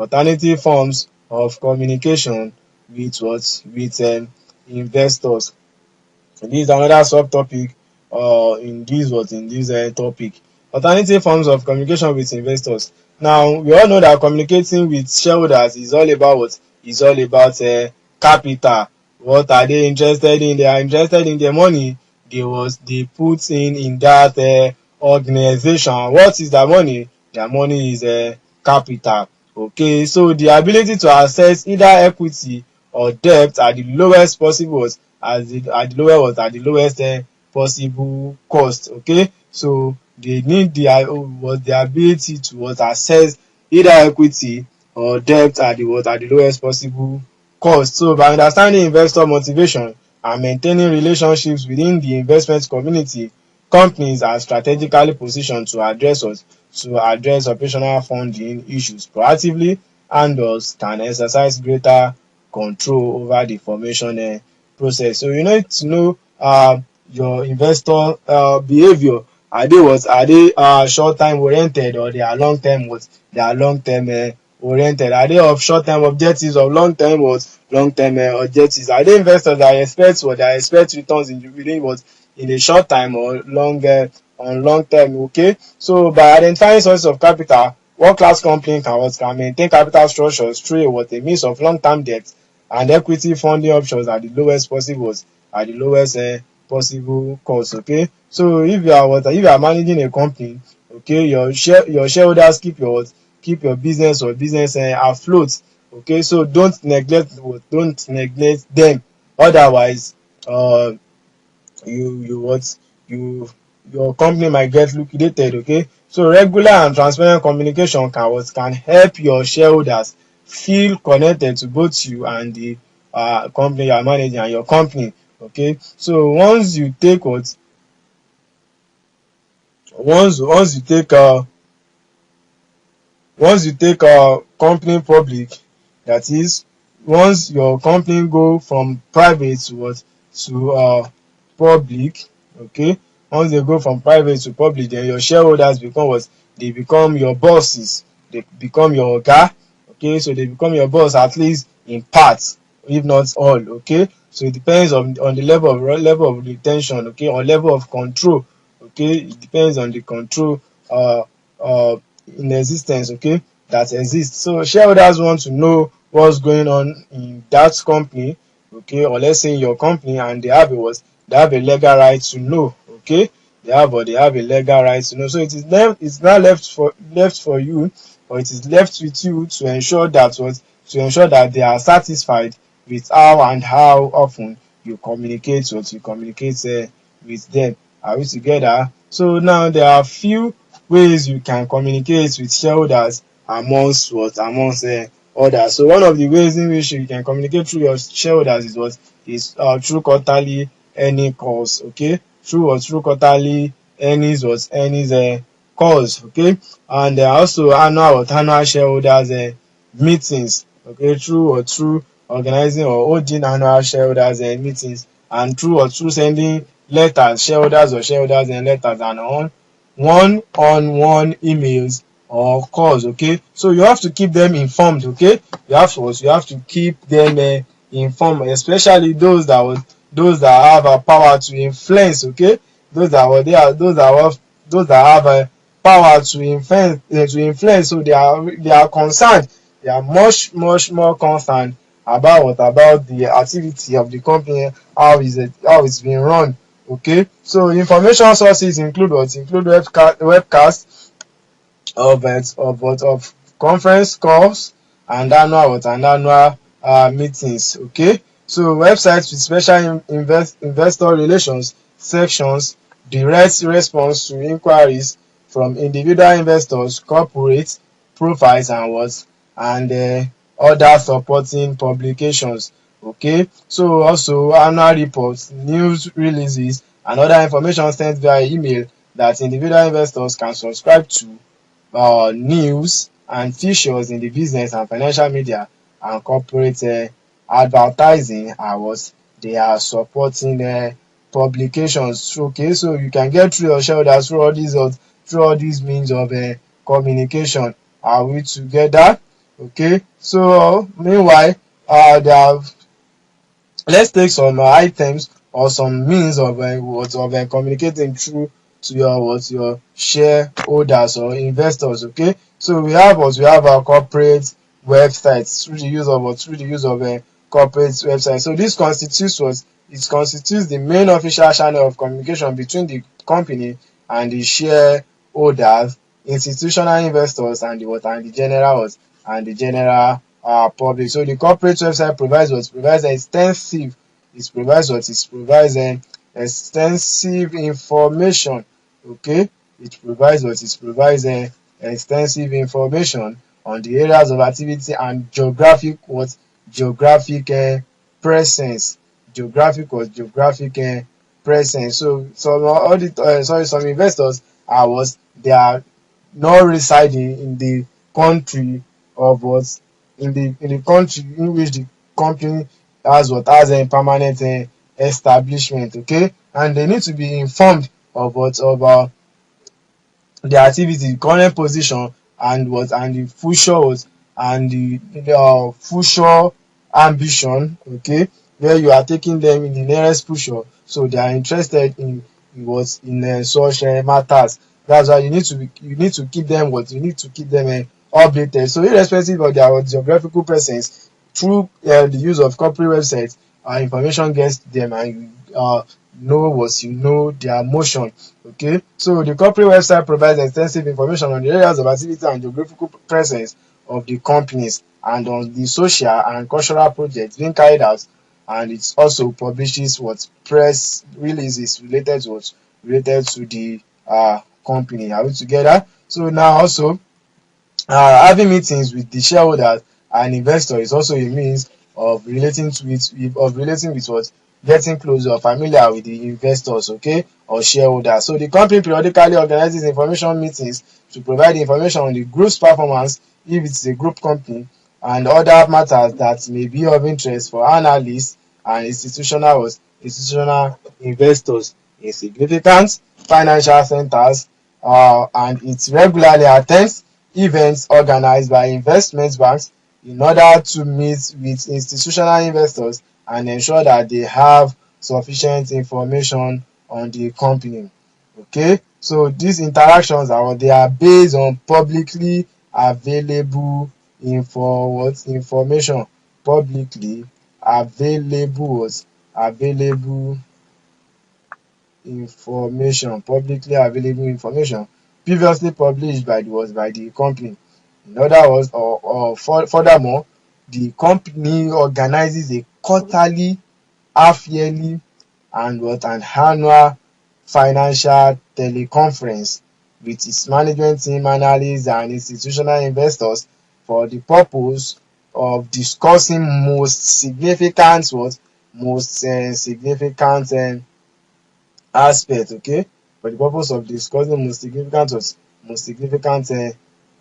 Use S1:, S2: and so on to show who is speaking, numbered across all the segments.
S1: alternative forms of communication with what? With investors. This is another subtopic in this topic. Alternative forms of communication with investors. Now we all know that communicating with shareholders is all about what? Is all about capital. What are they interested in? They are interested in the money they put in that organization. What is their money? Their money is capital. Okay, so the ability to access either equity or debt at the lowest possible at the lowest possible cost. Okay, so they need the ability to access either equity or debt at the lowest possible cost. So by understanding investor motivation and maintaining relationships within the investment community, companies are strategically positioned to address operational funding issues proactively, and thus can exercise greater control over the formation process. So you need to know your investor behavior. Are they short time oriented, or they are long term oriented? Are they of short term objectives or long term objectives? Are they investors that expect returns in a short time or long term? Okay, so by identifying sources of capital, world class company can maintain capital structures through a mix of long term debt and equity funding options at the lowest possible cost. Okay, so if you are managing a company, okay, your shareholders keep your business afloat. Okay, so don't neglect them, otherwise your company might get liquidated. Okay, so regular and transparent communication can help your shareholders feel connected to both you and the company you are managing and your company. Okay, so once you take company public, that is, once your company go from private to public. Okay, once they go from private to public, then your shareholders become your bosses, they become your oga. Okay, so they become your boss, at least in part, if not all. Okay, so it depends on the level of retention, okay, or level of control. Okay, it depends on the control in existence, okay, that exists. So shareholders want to know what's going on in that company, okay, or let's say in your company, and they have a legal right to know. Okay, they have a legal right to know. So it's not left for you, or it is left with you to ensure that they are satisfied with how often you communicate with them. Are we together? So now there are few ways you can communicate with shareholders amongst others. So one of the ways in which you can communicate through your shareholders is through quarterly earning calls. Okay, through quarterly earnings calls. Okay, and also annual shareholders meetings. Okay, through organizing or holding annual shareholders meetings, and through sending shareholders and letters, and on one emails or calls. Okay, so you have to keep them informed. Okay, you have to keep them informed, especially those that have a power to influence. Okay, those that have a power to influence. So they are concerned. They are much more concerned about the activity of the company, how it's being run. Okay, so information sources include webcasts of conference calls and annual meetings. Okay, so websites with special investor relations sections, direct response to inquiries from individual investors, corporate profiles, and other supporting publications. Okay, so also annual reports, news releases, and other information sent via email that individual investors can subscribe to, news and features in the business and financial media, and corporate advertising they are supporting publications. Okay, so you can get through your shareholders through all these means of communication. Are we together? Okay, so meanwhile, there are, let's take some items or some means of communicating through to your shareholders or investors. Okay, so we have our corporate websites through the use of corporate websites. So this constitutes it constitutes the main official channel of communication between the company and the shareholders, institutional investors, and the general public. So the corporate website provides extensive it provides what it provides extensive information. Okay, it provides extensive information on the areas of activity and geographic presence. Geographic presence. So some investors they are not residing in the country of what in the country in which the company has a permanent establishment. Okay, and they need to be informed of the activity, current position, and the future ambition. Okay, where you are taking them in the nearest future, so they are interested in such matters. That's why you need to keep them updated. So irrespective of their geographical presence, through the use of corporate websites, information gets to them, and you know their motion. Okay, so the corporate website provides extensive information on the areas of activity and geographical presence of the companies, and on the social and cultural projects being carried out, and it also publishes what press releases related to the company. Are we together? So now also, having meetings with the shareholders and investors is also a means of relating with what getting closer or familiar with the investors, okay, or shareholders. So the company periodically organizes information meetings to provide information on the group's performance if it's a group company, and other matters that may be of interest for analysts and institutional investors in significant financial centers, and it regularly attends events organized by investment banks in order to meet with institutional investors and ensure that they have sufficient information on the company. Okay, so these interactions they are based on publicly available information. Publicly available publicly available information previously published by the company. In other words, furthermore, the company organizes a quarterly, half-yearly, and an annual financial teleconference with its management team, analysts, and institutional investors for the purpose of discussing most significant aspect. Okay, for the purpose of discussing most significant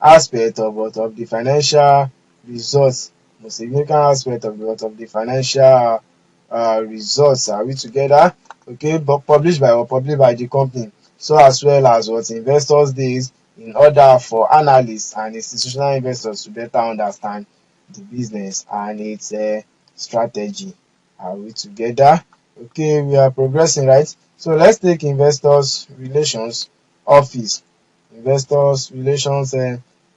S1: aspect of the financial results, most significant aspect of the financial results. Are we together? Okay, but published by the company, so as well as what investors days, in order for analysts and institutional investors to better understand the business and its strategy. Are we together? Okay, we are progressing, right? So let's take investors relations office. Investors relations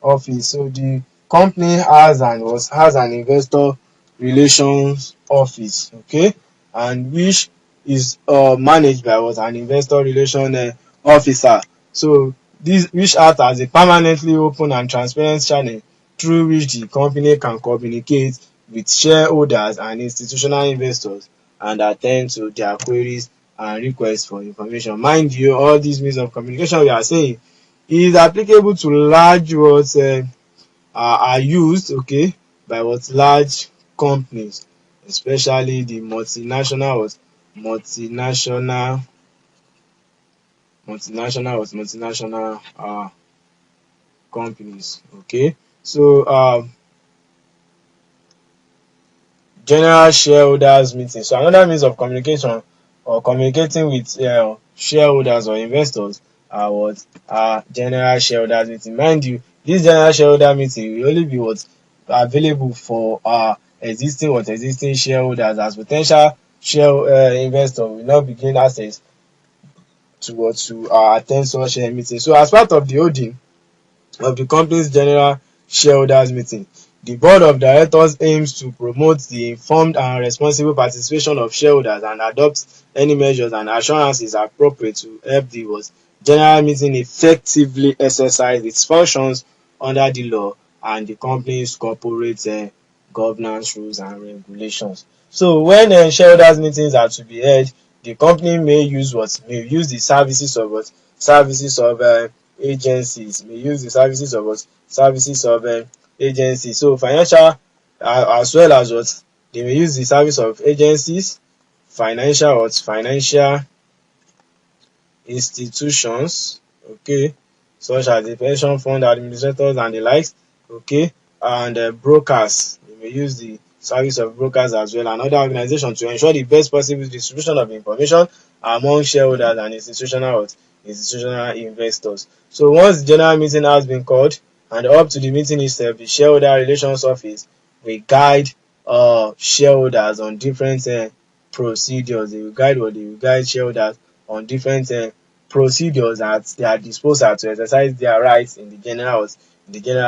S1: office. So the company has an investor relations office. Okay, and which is managed by an investor relation officer. So this which acts as a permanently open and transparent channel through which the company can communicate with shareholders and institutional investors and attend to their queries and requests for information. Mind you, all these means of communication we are saying is applicable to large are used, okay, by large companies, especially the multinational companies. Okay, so general shareholders meeting. So another means of communication or communicating with shareholders or investors are general shareholders meeting. Mind you, this general shareholder meeting will only be available for existing shareholders, as potential investor will not be gain access to attend such meeting. So as part of the holding of the company's general shareholders meeting, the board of directors aims to promote the informed and responsible participation of shareholders and adopt any measures and assurances appropriate to help the general meeting effectively exercise its functions under the law and the company's corporate governance rules and regulations. So when shareholders meetings are to be held, the company may use the services of agencies, may use the services of agencies. So financial, as well as they may use the service of agencies, financial institutions, okay, such as the pension fund administrators and the likes, okay, and brokers. You may use the service of brokers as well, and other organizations, to ensure the best possible distribution of information among shareholders and institutional investors. So once the general meeting has been called, and up to the meeting itself, the shareholder relations office will guide shareholders on different procedures. They will guide shareholders on different procedures at their disposal to exercise their rights in the general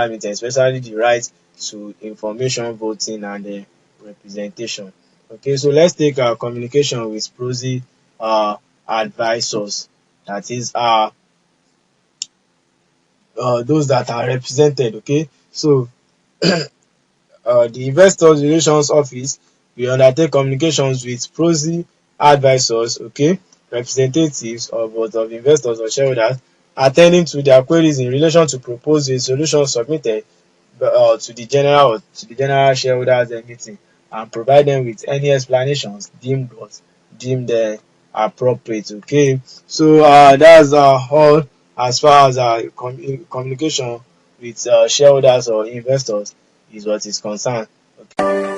S1: meeting, especially the right to information, voting, and representation. Okay, so let's take our communication with proxy advisors, that is those that are represented. Okay, so the investors relations office will undertake communications with proxy advisors, okay, representatives of investors or shareholders, attending to their queries in relation to proposed solution submitted to the general shareholders meeting, and provide them with any explanations deemed appropriate. Okay, so that's all as far as communication with shareholders or investors is what is concerned. Okay.